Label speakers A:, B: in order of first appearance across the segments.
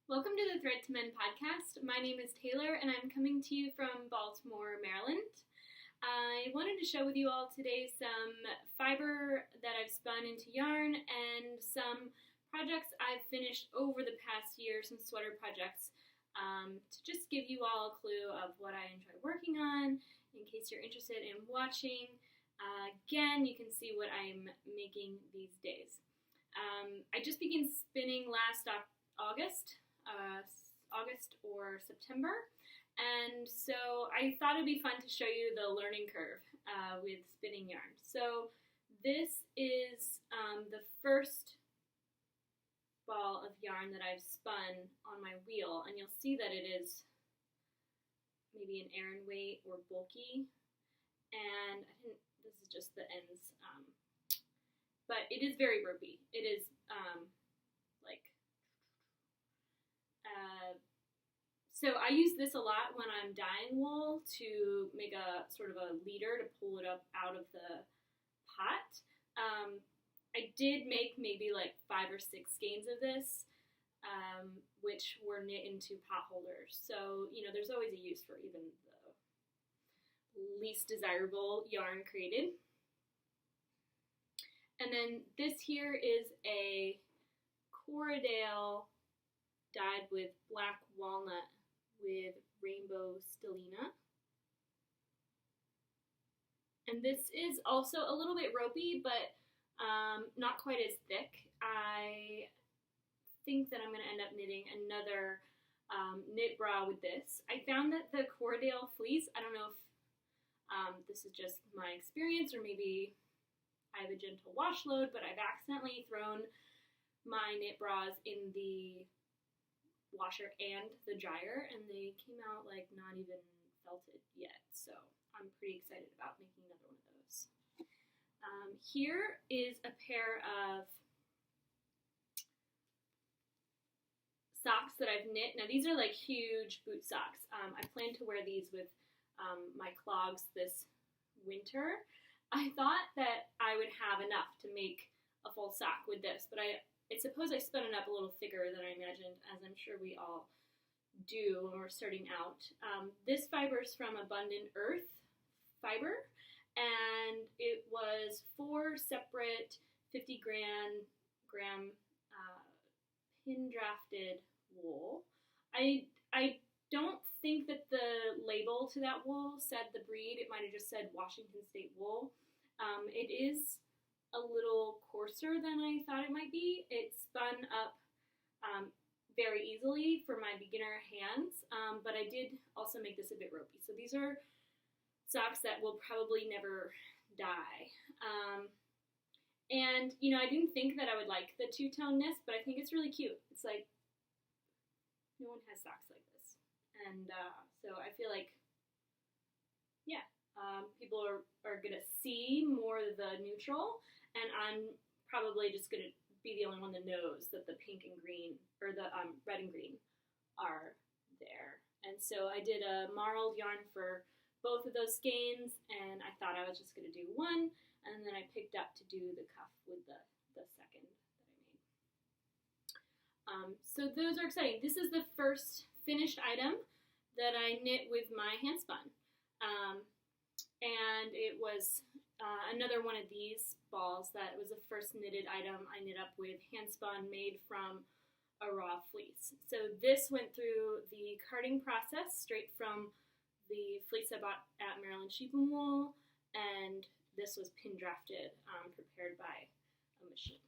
A: Welcome to the Thread to Mend podcast. My name is Taylor and I'm coming to you from Baltimore, Maryland. I wanted to share with you all today some fiber that I've spun into yarn and some projects I've finished over the past year, some sweater projects, to just give you all a clue of what I enjoy working on in case you're interested in watching. Again, you can see what I'm making these days. I just began spinning last August or September, and so I thought it'd be fun to show you the learning curve with spinning yarn. So this is the first ball of yarn that I've spun on my wheel, and you'll see that it is maybe an Aran weight or bulky, and this is just the ends, but it is very ropey. It is so I use this a lot when I'm dyeing wool to make a sort of a leader to pull it up out of the pot. I did make maybe like 5 or 6 skeins of this, which were knit into pot holders. So, you know, there's always a use for even the least desirable yarn created. And then this here is a Corriedale dyed with black walnut with rainbow stellina. And this is also a little bit ropey, but not quite as thick. I think that I'm going to end up knitting another knit bra with this. I found that the Corriedale fleece, I don't know if this is just my experience or maybe I have a gentle wash load, but I've accidentally thrown my knit bras in the washer and the dryer, and they came out like not even felted yet, so I'm pretty excited about making another one of those. Here is a pair of socks that I've knit. Now these are like huge boot socks. I plan to wear these with my clogs this winter. I thought that I would have enough to make a full sock with this, but I suppose I spun it up a little thicker than I imagined, as I'm sure we all do when we're starting out. This fiber is from Abundant Earth fiber, and it was 4 separate 50 gram pin drafted wool. I don't think that the label to that wool said the breed. It might have just said Washington State wool. It is a little coarser than I thought it might be. It spun up very easily for my beginner hands, but I did also make this a bit ropey. So these are socks that will probably never dye. And, you know, I didn't think that I would like the two-toneness, but I think it's really cute. It's like, no one has socks like this. And so I feel like, yeah, people are going to see more of the neutral, and I'm probably just going to be the only one that knows that the pink and green, or the red and green are there. And so I did a marled yarn for both of those skeins, and I thought I was just going to do one, and then I picked up to do the cuff with the second that I made. So those are exciting. This is the first finished item that I knit with my Handspun. And it was another one of these balls that was the first knitted item I knit up with Handspun, made from a raw fleece. So this went through the carding process straight from the fleece I bought at Maryland Sheep and Wool, and this was pin drafted, prepared by a machine.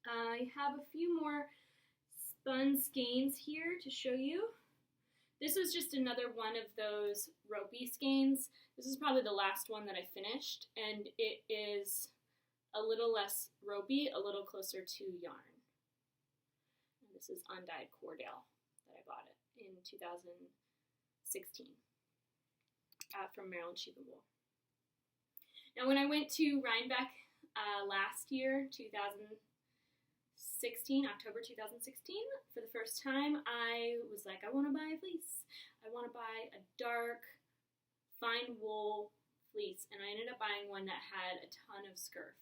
A: I have a few more spun skeins here to show you. This was just another one of those ropey skeins. This is probably the last one that I finished, and it is a little less ropey, a little closer to yarn. And this is undyed Corriedale that I bought it in 2016 from Maryland Sheep and Wool. Now when I went to Rhinebeck last year, October 2016, for the first time, I was like, I want to buy a fleece. I want to buy a dark, fine wool fleece, and I ended up buying one that had a ton of scurf.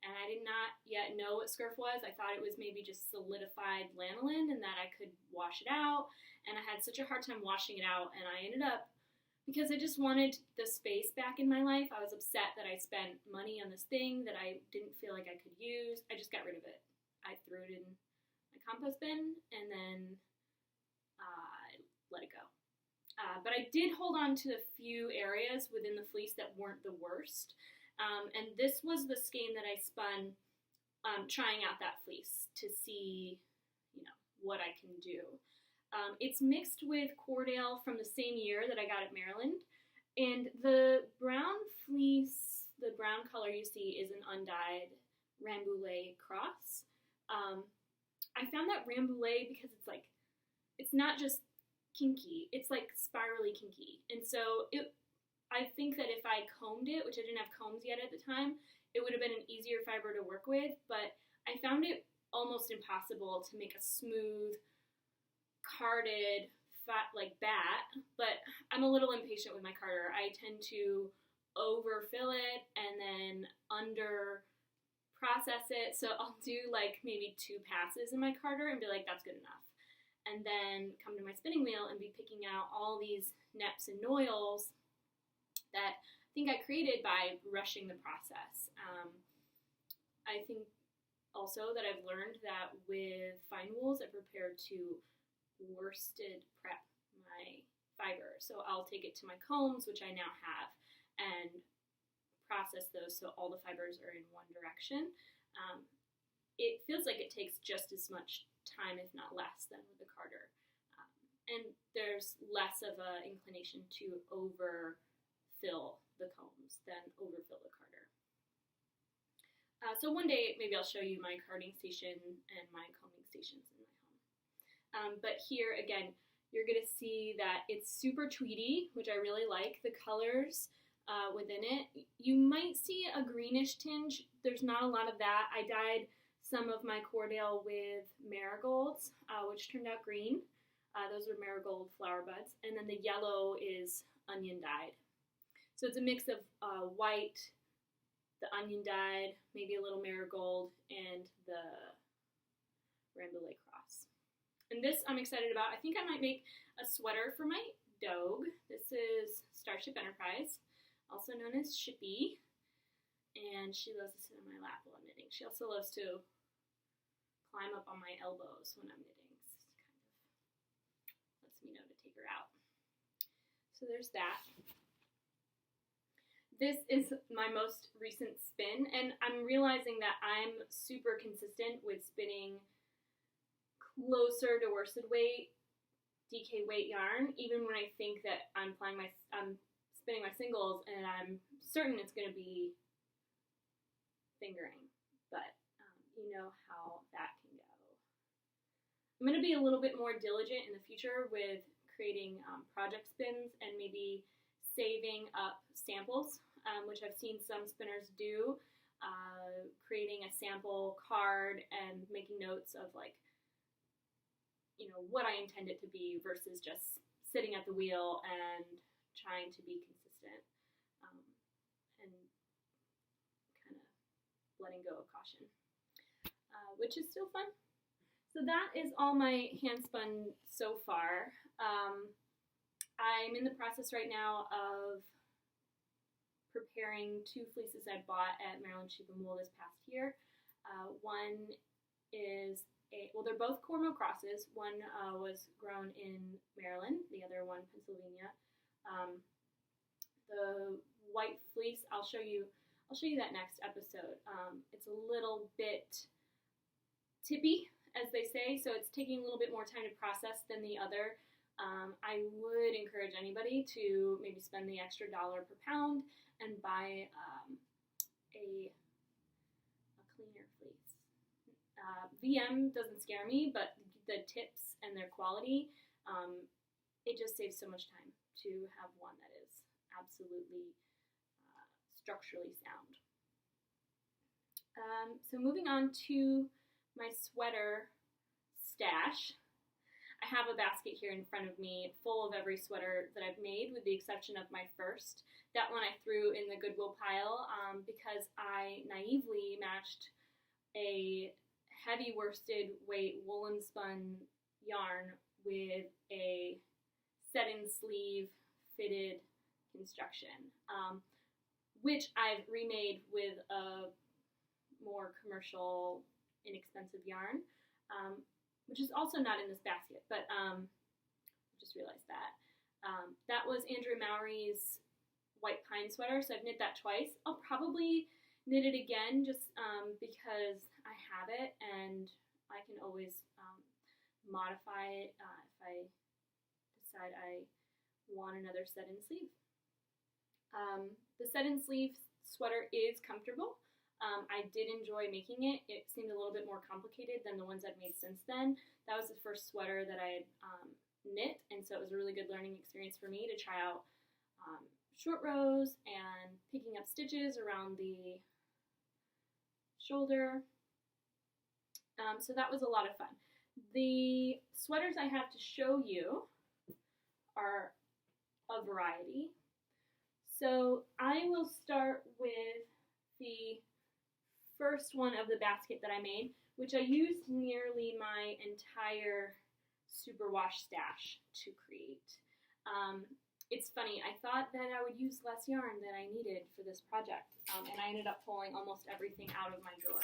A: and I did not yet know what scurf was. I thought it was maybe just solidified lanolin and that I could wash it out, and I had such a hard time washing it out, and I ended up, because I just wanted the space back in my life, I was upset that I spent money on this thing that I didn't feel like I could use. I just got rid of it. I threw it in my compost bin, and then I let it go. But I did hold on to a few areas within the fleece that weren't the worst. And this was the skein that I spun trying out that fleece to see, what I can do. It's mixed with Cordale from the same year that I got at Maryland. And the brown fleece, the brown color you see, is an undyed Rambouillet cross. I found that Rambouillet because it's not just kinky, it's like spirally kinky. And so I think that if I combed it, which I didn't have combs yet at the time, it would have been an easier fiber to work with, but I found it almost impossible to make a smooth, carded, bat, but I'm a little impatient with my carder. I tend to overfill it and then under process it, so I'll do maybe 2 passes in my carder and be like, that's good enough. And then come to my spinning wheel and be picking out all these neps and noils that I think I created by rushing the process. I think also that I've learned that with fine wools, I prepare to worsted prep my fiber. So I'll take it to my combs, which I now have, and process those so all the fibers are in one direction. It feels like it takes just as much time, if not less, than with the carder. And there's less of an inclination to overfill the combs than overfill the carder. So one day, maybe I'll show you my carding station and my combing stations in my home. But here, again, you're going to see that it's super tweedy, which I really like. The colors within it. You might see a greenish tinge. There's not a lot of that. I dyed some of my Cordale with marigolds, which turned out green. Those are marigold flower buds. And then the yellow is onion dyed. So it's a mix of white, the onion dyed, maybe a little marigold, and the Rambouillet cross. And this I'm excited about. I think I might make a sweater for my dog. This is Starship Enterprise, also known as Shippy. And she loves to sit on my lap while I'm knitting. She also loves to climb up on my elbows when I'm knitting. This kind of lets me know to take her out. So there's that. This is my most recent spin, and I'm realizing that I'm super consistent with spinning closer to worsted weight, DK weight yarn, even when I think that I'm spinning my singles and I'm certain it's going to be fingering, but you know how that can go. I'm going to be a little bit more diligent in the future with creating project spins and maybe saving up samples, which I've seen some spinners do, creating a sample card and making notes of what I intend it to be versus just sitting at the wheel and trying to be consistent and kind of letting go of caution, which is still fun. So that is all my hand spun so far. I'm in the process right now of preparing 2 fleeces I bought at Maryland Sheep and Wool this past year. One is they're both cornmeal crosses. One was grown in Maryland, the other one Pennsylvania. The white fleece, I'll show you that next episode. It's a little bit tippy, as they say, so it's taking a little bit more time to process than the other. I would encourage anybody to maybe spend the extra $1 per pound and buy a cleaner fleece. VM doesn't scare me, but the tips and their quality, it just saves so much time to have one that is absolutely structurally sound. So moving on to my sweater stash. I have a basket here in front of me full of every sweater that I've made, with the exception of my first. That one I threw in the Goodwill pile because I naively matched a heavy worsted weight woolen spun yarn with a set-in sleeve fitted construction, which I've remade with a more commercial, inexpensive yarn, which is also not in this basket, but just realized that. That was Andrew Mowry's white pine sweater, so I've knit that twice. I'll probably knit it again just because I have it, and I can always modify it if I decide I want another set-in sleeve. The set-in sleeve sweater is comfortable. I did enjoy making it. It seemed a little bit more complicated than the ones I've made since then. That was the first sweater that I had knit, and so it was a really good learning experience for me to try out short rows and picking up stitches around the shoulder. So that was a lot of fun. The sweaters I have to show you are a variety. So I will start with the first one of the basket that I made, which I used nearly my entire superwash stash to create. It's funny, I thought that I would use less yarn than I needed for this project, and I ended up pulling almost everything out of my drawers.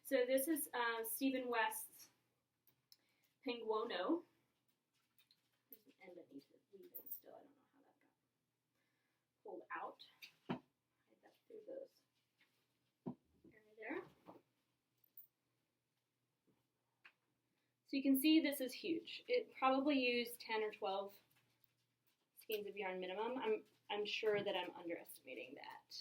A: So this is Stephen West's Penguono. There's an end that needs to leave in still. I don't know how that got pulled out. Hide that through those area there. So you can see this is huge. It probably used 10 or 12 skeins of yarn minimum. I'm sure that I'm underestimating that.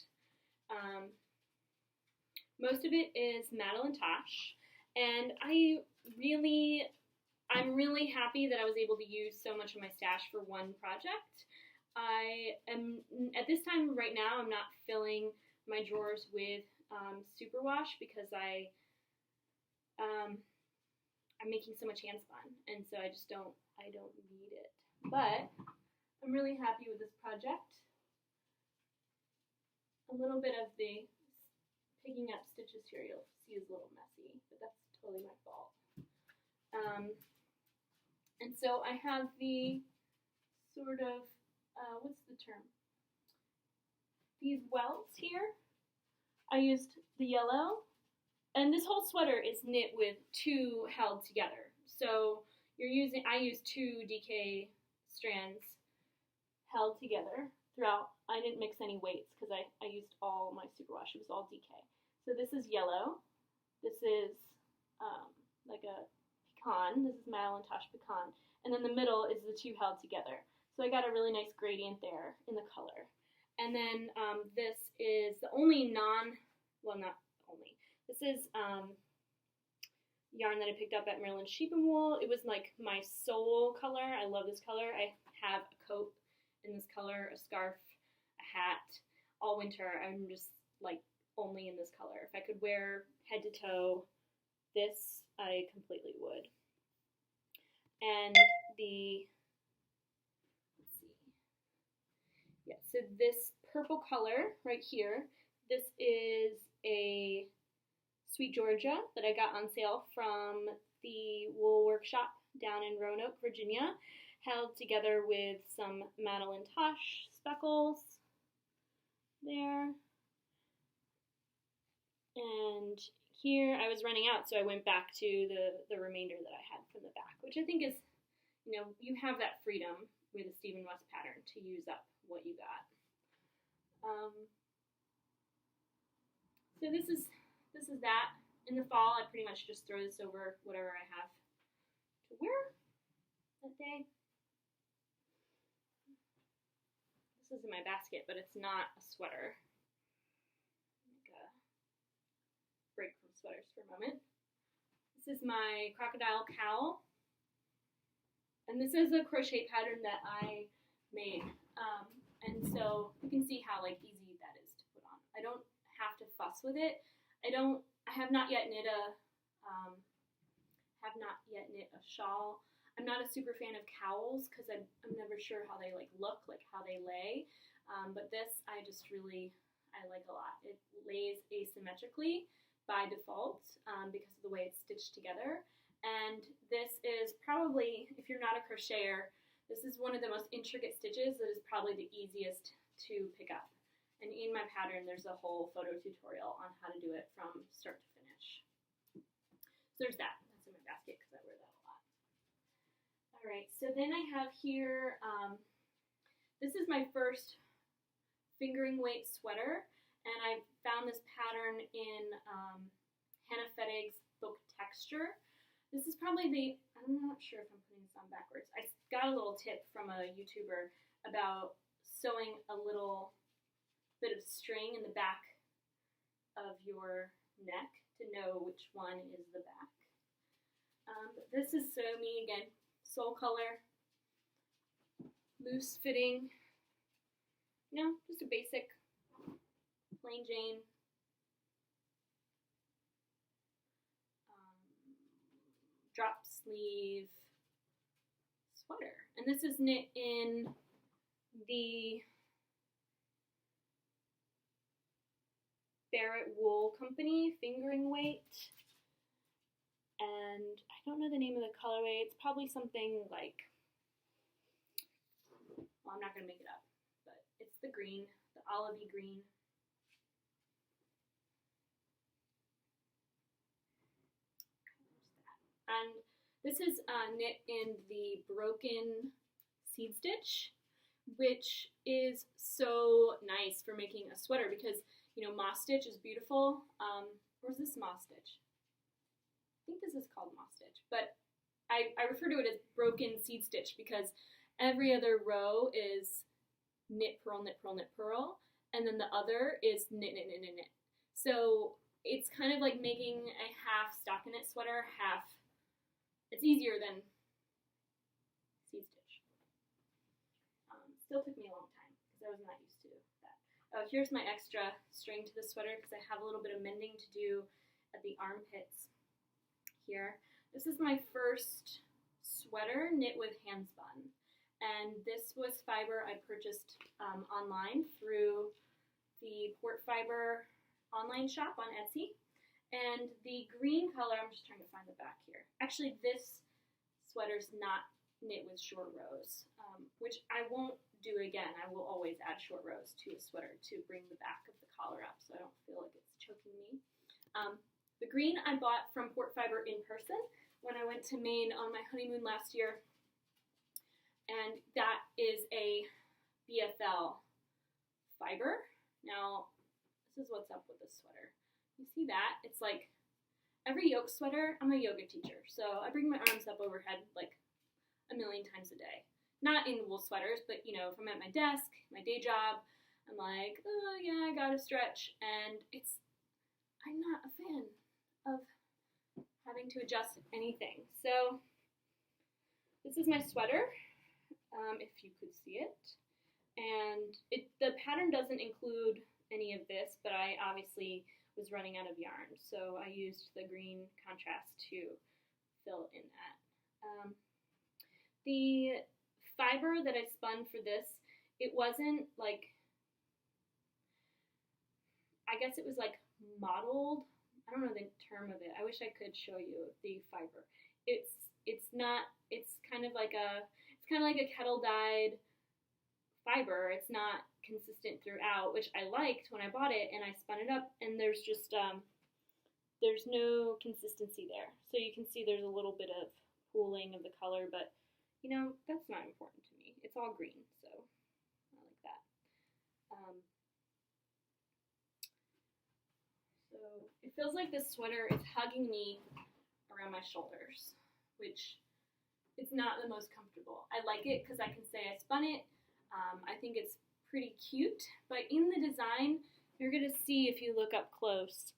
A: Most of it is Madeline Tosh, and I'm really happy that I was able to use so much of my stash for one project. I am, at this time right now, I'm not filling my drawers with superwash because I'm making so much handspun, and so I don't need it. But I'm really happy with this project. A little bit of the picking up stitches here you'll see is a little messy, but that's totally my fault. And so I have the sort of, what's the term? These welts here. I used the yellow, and this whole sweater is knit with two held together. So I used two DK strands held together throughout. I didn't mix any weights because I used all my superwash. It was all DK. So this is yellow. This is like a pecan. This is Madeline Tosh pecan. And then the middle is the two held together. So I got a really nice gradient there in the color. And then this is the only this is yarn that I picked up at Maryland Sheep and Wool. It was like my soul color. I love this color. I have a coat in this color, a scarf, a hat. All winter, I'm just like only in this color. If I could wear head to toe this, I completely would. And let's see. Yeah, so this purple color right here, this is a Sweet Georgia that I got on sale from the Wool Workshop down in Roanoke, Virginia, held together with some Madeline Tosh speckles there. And here I was running out, so I went back to the remainder that I had from the back, which I think is, you have that freedom with a Stephen West pattern to use up what you got. So this is that. In the fall, I pretty much just throw this over whatever I have to wear that day. This is in my basket, but it's not a sweater. Break from sweaters for a moment. This is my crocodile cowl, and this is a crochet pattern that I made, and so you can see how easy that is to put on. I don't have to fuss with it. I have not yet knit a shawl. I'm not a super fan of cowls because I'm never sure how they like look, like how they lay. But this I like a lot. It lays asymmetrically by default because of the way it's stitched together. And this is probably, if you're not a crocheter, this is one of the most intricate stitches that is probably the easiest to pick up. And in my pattern, there's a whole photo tutorial on how to do it from start to finish. So there's that. That's in my basket because I wear that a lot. All right, so then I have here, this is my first fingering weight sweater, and I found this pattern in Hannah Fettig's book Texture. This is probably I'm not sure if I'm putting this on backwards. I got a little tip from a YouTuber about sewing a little bit of string in the back of your neck to know which one is the back. This is Sew Me again, sole color, loose fitting, just a basic plain Jane drop sleeve sweater. And this is knit in the Barrett Wool Company fingering weight. And I don't know the name of the colorway. It's probably something like, well, I'm not going to make it up, but it's the green, the olivey green. And this is knit in the broken seed stitch, which is so nice for making a sweater because, moss stitch is beautiful. Or is this moss stitch? I think this is called moss stitch, but I refer to it as broken seed stitch because every other row is knit, purl, knit, purl, knit, purl, and then the other is knit, knit, knit, knit, knit. So it's kind of like making a half stockinette sweater, it's easier than seed stitch. Still took me a long time because I was not used to that. Here's my extra string to the sweater because I have a little bit of mending to do at the armpits here. This is my first sweater knit with Handspun, and this was fiber I purchased online through the Port Fiber online shop on Etsy. And the green color, I'm just trying to find the back here. Actually, this sweater's not knit with short rows, which I won't do again. I will always add short rows to a sweater to bring the back of the collar up so I don't feel like it's choking me. The green I bought from Port Fiber in person when I went to Maine on my honeymoon last year, and that is a BFL fiber. Now, this is what's up with this sweater. You see that? It's like every yoke sweater, I'm a yoga teacher, so I bring my arms up overhead like a million times a day. Not in wool sweaters, but if I'm at my desk, my day job, I'm like, oh yeah, I gotta stretch, and I'm not a fan of having to adjust anything. So this is my sweater, if you could see it, and the pattern doesn't include any of this, but I obviously was running out of yarn, so I used the green contrast to fill in that. The fiber that I spun for this, it wasn't like, I guess it was like mottled. I don't know the term of it. I wish I could show you the fiber. It's kind of like a kettle dyed fiber. It's not consistent throughout, which I liked when I bought it and I spun it up, and there's just there's no consistency there. So you can see there's a little bit of pooling of the color, but that's not important to me. It's all green, so I like that. So it feels like this sweater is hugging me around my shoulders, which is not the most comfortable. I like it because I can say I spun it. I think it's pretty cute, but in the design, you're going to see if you look up close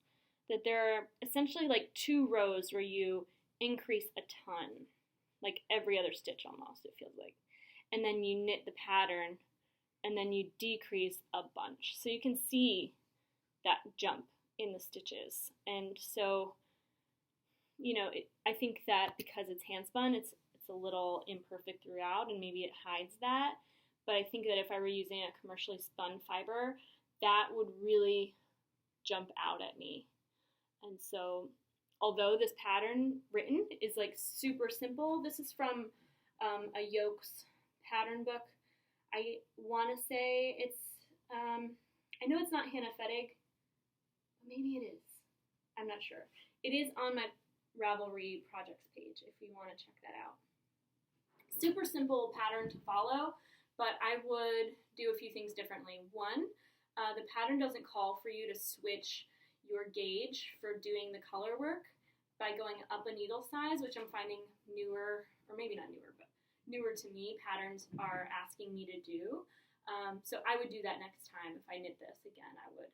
A: that there are essentially like 2 rows where you increase a ton, like every other stitch almost, it feels like. And then you knit the pattern, and then you decrease a bunch. So you can see that jump in the stitches. And so, I think that because it's hand spun, it's a little imperfect throughout, and maybe it hides that. But I think that if I were using a commercially spun fiber, that would really jump out at me. And so, although this pattern written is like super simple, this is from a yokes pattern book. I want to say it's, I know it's not Hannah Fettig. Maybe it is. I'm not sure. It is on my Ravelry projects page if you want to check that out. Super simple pattern to follow, but I would do a few things differently. One, the pattern doesn't call for you to switch your gauge for doing the color work by going up a needle size, which I'm finding newer, or maybe not newer, but newer to me, patterns are asking me to do. So I would do that next time if I knit this again. I would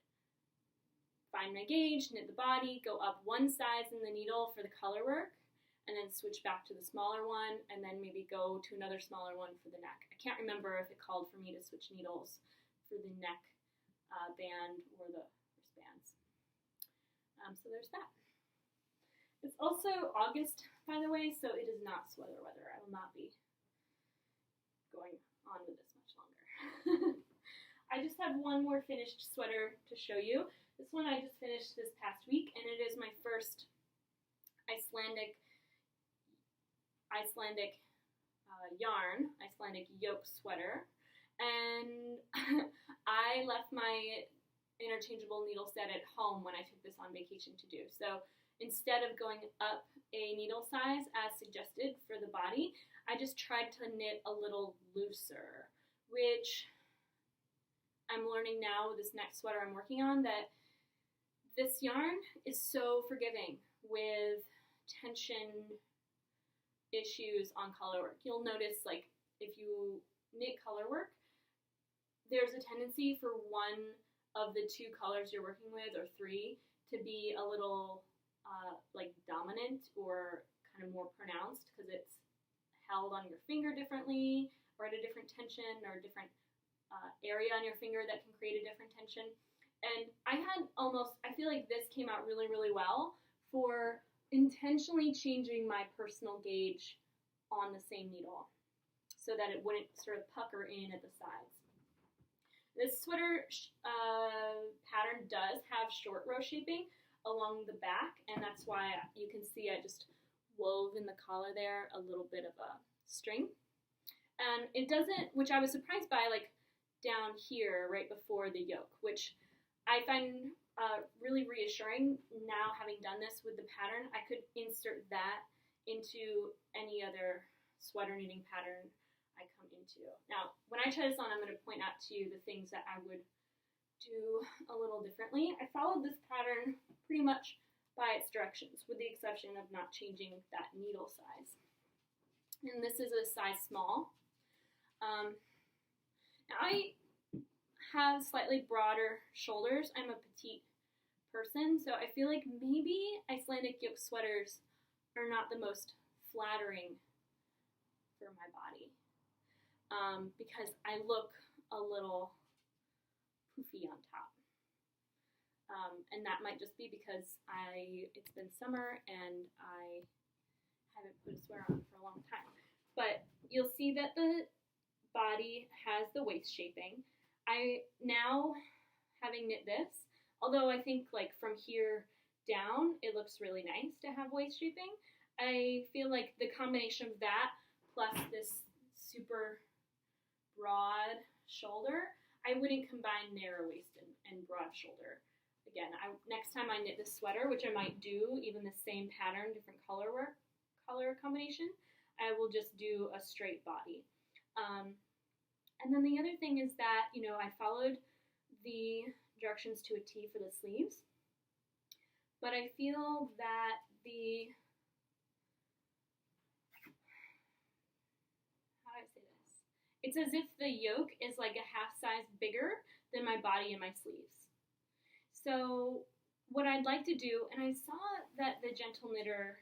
A: find my gauge, knit the body, go up one size in the needle for the color work, and then switch back to the smaller one, and then maybe go to another smaller one for the neck. I can't remember if it called for me to switch needles for the neck band or the wristbands. So there's that. It's also August, by the way, so it is not sweater weather. I will not be going on with this much longer. I just have one more finished sweater to show you. This one I just finished this past week, and it is my first Icelandic yarn, Icelandic yoke sweater, and I left my interchangeable needle set at home when I took this on vacation to do. So instead of going up a needle size as suggested for the body, I just tried to knit a little looser, which I'm learning now with this next sweater I'm working on that this yarn is so forgiving with tension issues on color work. You'll notice, like, if you knit color work, there's a tendency for one of the two colors you're working with, or three, to be a little like dominant or kind of more pronounced because it's held on your finger differently or at a different tension or a different area on your finger that can create a different tension. And I feel like this came out really, really well for intentionally changing my personal gauge on the same needle so that it wouldn't sort of pucker in at the sides. This sweater pattern does have short row shaping along the back, and that's why you can see I just wove in the collar there a little bit of a string. And it doesn't, which I was surprised by, like down here right before the yoke, which I find really reassuring now having done this with the pattern. I could insert that into any other sweater knitting pattern I come into. Now, when I try this on, I'm going to point out to you the things that I would do a little differently. I followed this pattern pretty much by its directions, with the exception of not changing that needle size. And this is a size small. Now I have slightly broader shoulders. I'm a petite person, so I feel like maybe Icelandic yoke sweaters are not the most flattering for my body because I look a little poofy on top. And that might just be because it's been summer and I haven't put a sweater on for a long time. But you'll see that the body has the waist shaping. I now, having knit this, although I think like from here down it looks really nice to have waist shaping, I feel like the combination of that plus this super broad shoulder, I wouldn't combine narrow waist and broad shoulder. Again, next time I knit this sweater, which I might do, even the same pattern, different color combination, I will just do a straight body. And then the other thing is that, I followed the directions to a T for the sleeves, but I feel that how do I say this? It's as if the yoke is like a half size bigger than my body and my sleeves. So what I'd like to do, and I saw that the Gentle Knitter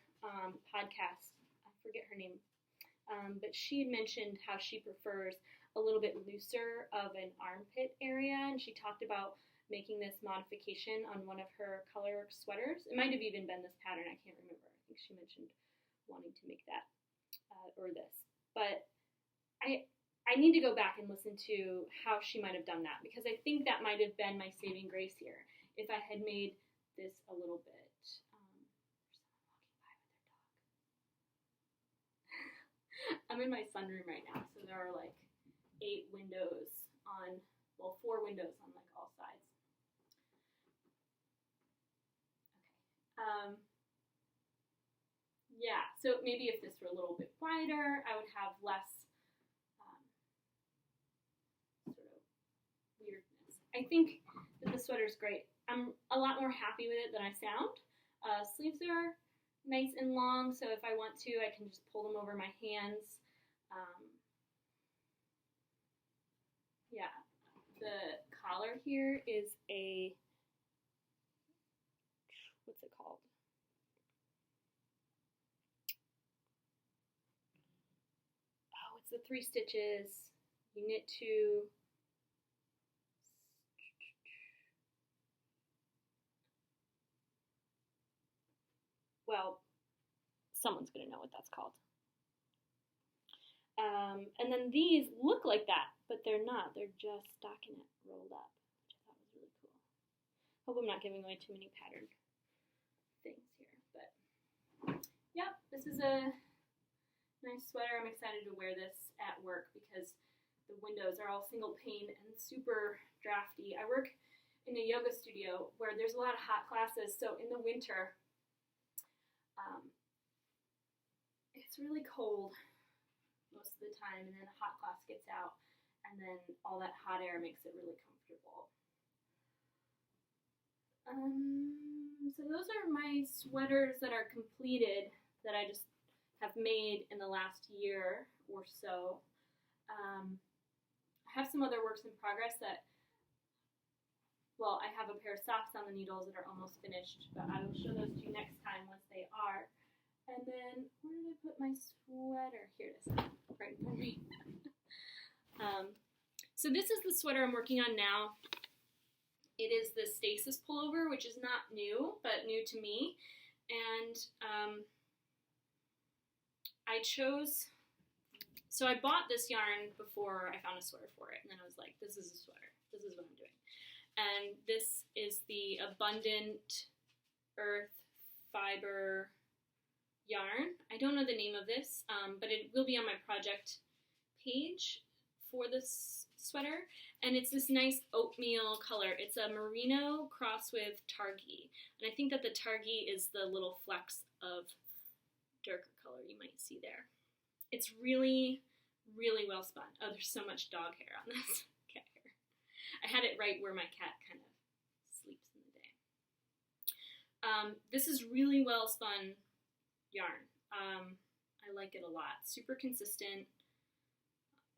A: podcast, I forget her name, but she had mentioned how she prefers a little bit looser of an armpit area, and she talked about making this modification on one of her colorwork sweaters. It might have even been this pattern, I can't remember. I think she mentioned wanting to make that, or this. I need to go back and listen to how she might have done that, because I think that might have been my saving grace here, if I had made this a little bit. I'm in my sunroom right now, so there are like 8 windows on, well, 4 windows on like all sides. Okay. Yeah, so maybe if this were a little bit wider, I would have less sort of weirdness. I think that the sweater is great. I'm a lot more happy with it than I sound. Sleeves are nice and long, so if I want to, I can just pull them over my hands. Yeah, the collar here is a, what's it called? Oh, it's the 3 stitches. You knit 2. Well, someone's going to know what that's called. And then these look like that, but they're not. They're just stockinette rolled up, which I thought was really cool. Hope I'm not giving away too many pattern things here, but yeah, this is a nice sweater. I'm excited to wear this at work because the windows are all single pane and super drafty. I work in a yoga studio where there's a lot of hot classes, so in the winter, it's really cold most of the time, and then a hot class gets out, and then all that hot air makes it really comfortable. So those are my sweaters that are completed that I just have made in the last year or so. I have some other works in progress that, well, I have a pair of socks on the needles that are almost finished, but I will show those to you next time once they are. And then, where did I put my sweater? Here it is, right in front of me. So this is the sweater I'm working on now. It is the Stasis pullover, which is not new, but new to me. And I chose, so I bought this yarn before I found a sweater for it. And then I was like, this is a sweater. This is what I'm doing. And this is the Abundant Earth Fiber yarn. I don't know the name of this, but it will be on my project page for this sweater. And it's this nice oatmeal color. It's a merino cross with targhee. And I think that the targhee is the little flecks of darker color you might see there. It's really, really well spun. Oh, there's so much dog hair on this. Cat hair. I had it right where my cat kind of sleeps in the day. This is really well spun yarn. I like it a lot. Super consistent.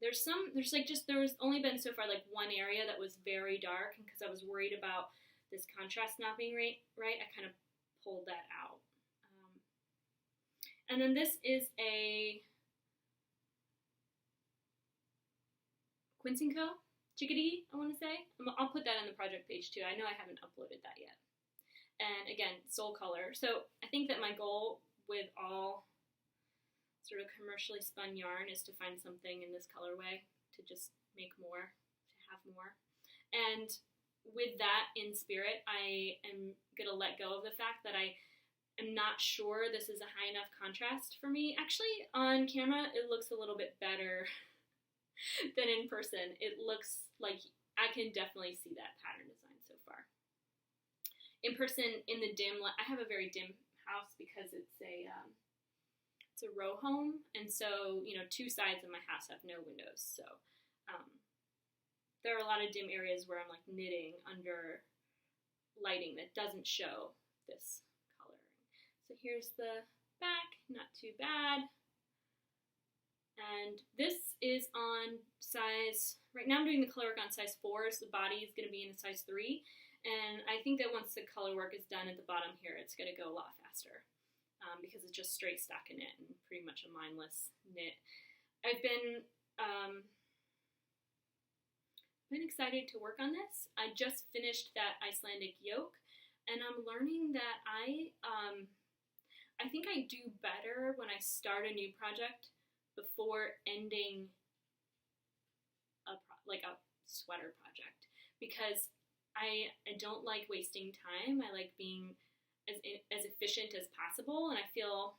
A: There was only been so far like one area that was very dark, and because I was worried about this contrast not being right, I kind of pulled that out. And then this is a Quince & Co. Chickadee, I want to say. I'll put that on the project page too. I know I haven't uploaded that yet. And again, soul color. So I think that my goal with all sort of commercially spun yarn is to find something in this colorway to just make more, to have more. And with that in spirit, I am going to let go of the fact that I am not sure this is a high enough contrast for me. Actually, on camera, it looks a little bit better than in person. It looks like I can definitely see that pattern design so far. In person, in the dim light, I have a very dim house because it's a row home, and so 2 sides of my house have no windows. So there are a lot of dim areas where I'm like knitting under lighting that doesn't show this coloring. So here's the back, not too bad. And this is on size, right now I'm doing the color work on size 4, so the body is going to be in a size 3. And I think that once the color work is done at the bottom here, it's going to go a lot faster because it's just straight stockinette and pretty much a mindless knit. I've been excited to work on this. I just finished that Icelandic yoke, and I'm learning that I think I do better when I start a new project before ending like a sweater project, because I don't like wasting time. I like being as efficient as possible, and I feel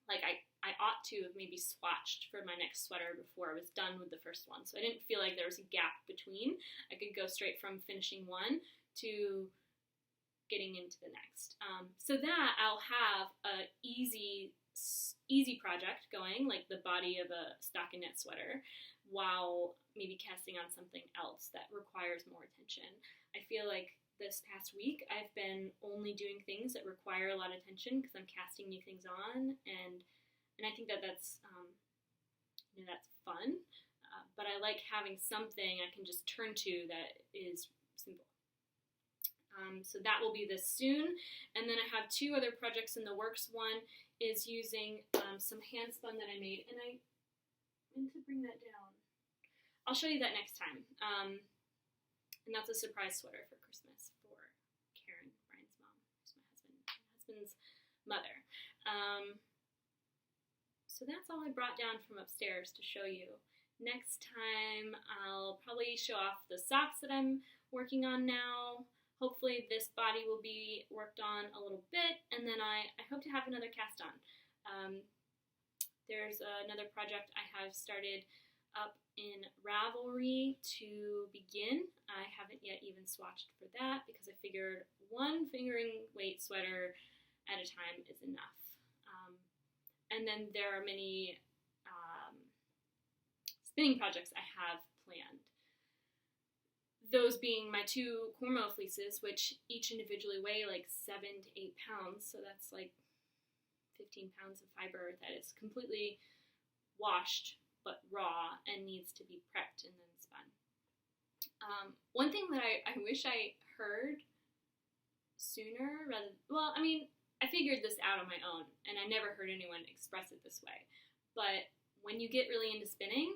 A: like I ought to have maybe swatched for my next sweater before I was done with the first one. So I didn't feel like there was a gap between. I could go straight from finishing one to getting into the next. So that I'll have a easy project going, like the body of a stockinette sweater, while maybe casting on something else that requires more attention. I feel like this past week I've been only doing things that require a lot of attention because I'm casting new things on, and I think that's that's fun. But I like having something I can just turn to that is simple. So that will be this soon. And then I have two other projects in the works. One is using some handspun that I made, and I meant to bring that down. I'll show you that next time. And that's a surprise sweater for Christmas for Karen, Brian's mom, who's my husband's mother. So that's all I brought down from upstairs to show you. Next time, I'll probably show off the socks that I'm working on now. Hopefully this body will be worked on a little bit, and then I hope to have another cast on. There's another project I have started up in Ravelry to begin. I haven't yet even swatched for that because I figured one fingering weight sweater at a time is enough. And then there are many spinning projects I have planned. Those being my two Cormo fleeces, which each individually weigh like 7 to 8 pounds, so that's like 15 pounds of fiber that is completely washed but raw and needs to be prepped and then spun. One thing that I wish I heard sooner, I figured this out on my own, and I never heard anyone express it this way, but when you get really into spinning,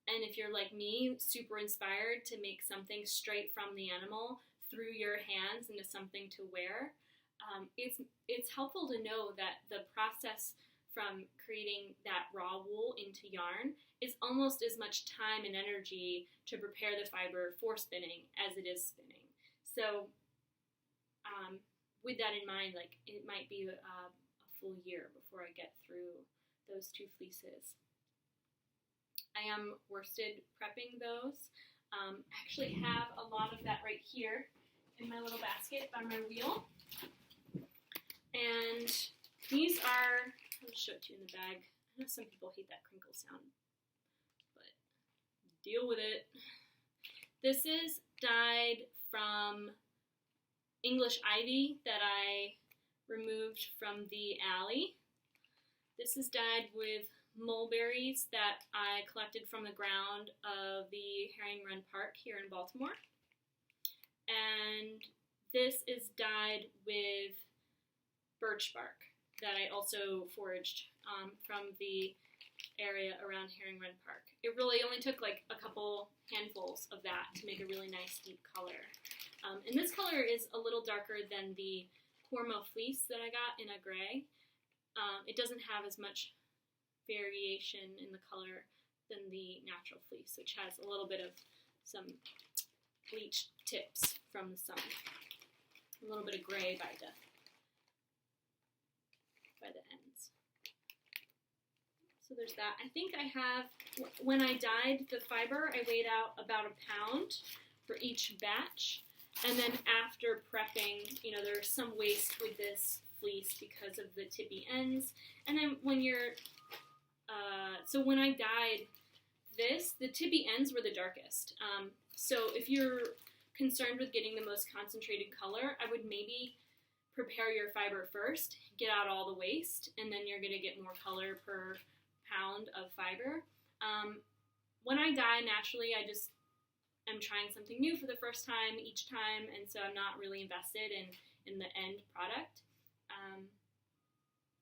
A: and if you're like me, super inspired to make something straight from the animal through your hands into something to wear, it's helpful to know that the process from creating that raw wool into yarn is almost as much time and energy to prepare the fiber for spinning as it is spinning. So with that in mind, like it might be a full year before I get through those two fleeces. I am worsted prepping those. I actually have a lot of that right here in my little basket on my wheel. And these are, I'll just show it to you in the bag. I know some people hate that crinkle sound, but deal with it. This is dyed from English ivy that I removed from the alley. This is dyed with mulberries that I collected from the ground of the Herring Run Park here in Baltimore. And this is dyed with birch bark that I also foraged from the area around Herring Run Park. It really only took like a couple handfuls of that to make a really nice deep color. And this color is a little darker than the Cormo fleece that I got in a gray. It doesn't have as much variation in the color than the natural fleece, which has a little bit of some bleached tips from the sun. A little bit of gray by the ends. So there's that. I think I have, when I dyed the fiber, I weighed out about 1 pound for each batch. And then after prepping, there's some waste with this fleece because of the tippy ends. And then when you're so when I dyed this, the tippy ends were the darkest. So if you're concerned with getting the most concentrated color, I would maybe prepare your fiber first, get out all the waste, and then you're going to get more color per pound of fiber. When I dye naturally, I just am trying something new for the first time each time, and so I'm not really invested in the end product.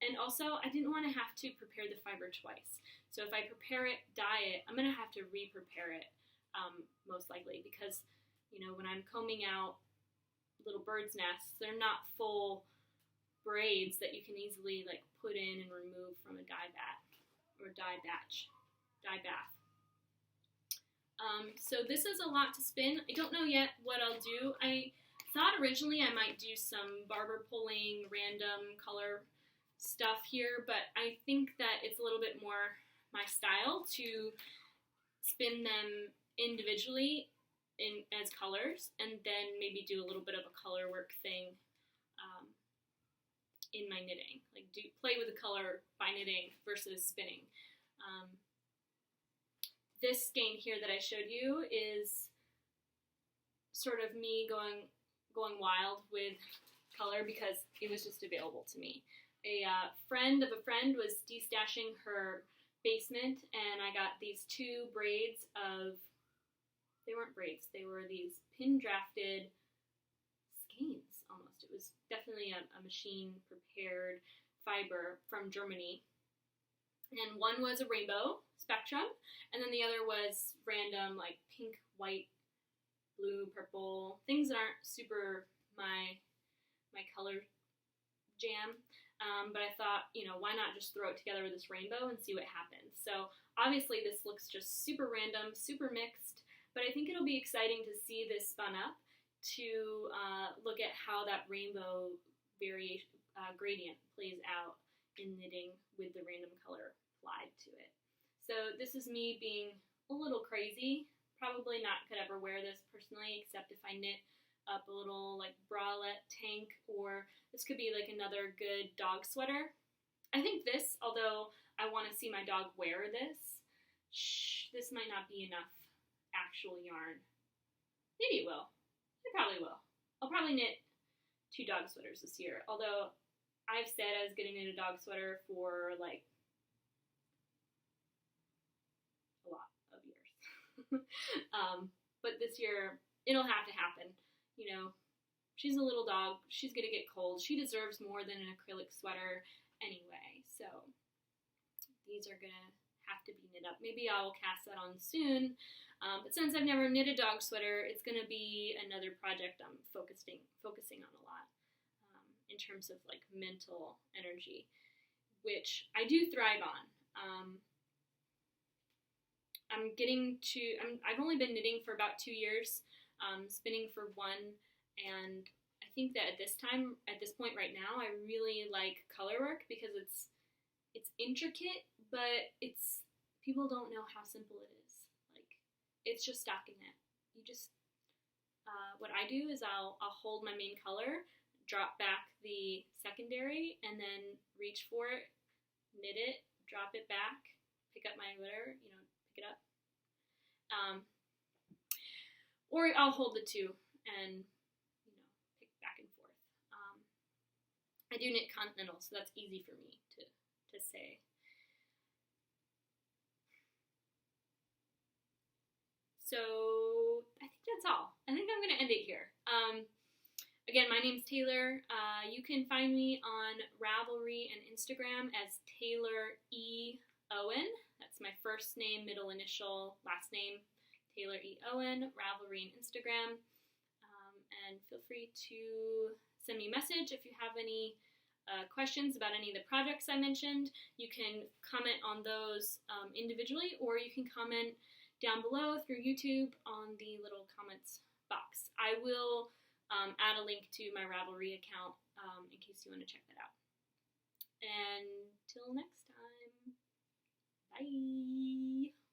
A: And also, I didn't want to have to prepare the fiber twice. So if I prepare it, dye it, I'm going to have to re-prepare it, most likely, because, when I'm combing out little birds' nests, they're not full braids that you can easily, put in and remove from a dye bath. So this is a lot to spin. I don't know yet what I'll do. I thought originally I might do some barber pulling, random color stuff here, but I think that it's a little bit more my style to spin them individually as colors, and then maybe do a little bit of a color work thing in my knitting, like play with the color by knitting versus spinning. This skein here that I showed you is sort of me going wild with color because it was just available to me. A friend of a friend was destashing her basement, and I got these two braids of, they weren't braids, they were these pin drafted skeins almost. It was definitely a machine prepared fiber from Germany. And one was a rainbow spectrum, and then the other was random, like pink, white, blue, purple, things that aren't super my color jam. But I thought, why not just throw it together with this rainbow and see what happens. So obviously this looks just super random, super mixed, but I think it'll be exciting to see this spun up, to look at how that rainbow gradient plays out in knitting with the random color applied to it. So this is me being a little crazy. Probably not could ever wear this personally, except if I knit up a little like bralette tank, or this could be like another good dog sweater. I think this, although I want to see my dog wear this, this might not be enough actual yarn. Maybe it will. It probably will. I'll probably knit 2 dog sweaters this year, although I've said I was going to knit a dog sweater for like a lot of years. But this year, it'll have to happen. She's a little dog. She's going to get cold. She deserves more than an acrylic sweater anyway. So these are going to have to be knit up. Maybe I'll cast that on soon. But since I've never knit a dog sweater, it's going to be another project I'm focusing on a lot in terms of like mental energy, which I do thrive on. I've only been knitting for about 2 years, spinning for 1, and I think that at this point right now, I really like color work because it's intricate, but people don't know how simple it is. Like, it's just stockinette. You just, what I do is I'll hold my main color, drop back the secondary, and then reach for it, knit it, drop it back, pick up my whatever, pick it up. Or I'll hold the two and, pick back and forth. I do knit continental, so that's easy for me to say. So I think that's all. I think I'm going to end it here. Again, my name's Taylor. You can find me on Ravelry and Instagram as Taylor E. Owen. That's my first name, middle initial, last name, Taylor E. Owen, Ravelry and Instagram. And feel free to send me a message if you have any questions about any of the projects I mentioned. You can comment on those individually, or you can comment down below through YouTube on the little comments box. I will add a link to my Ravelry account in case you want to check that out. And till next time, bye!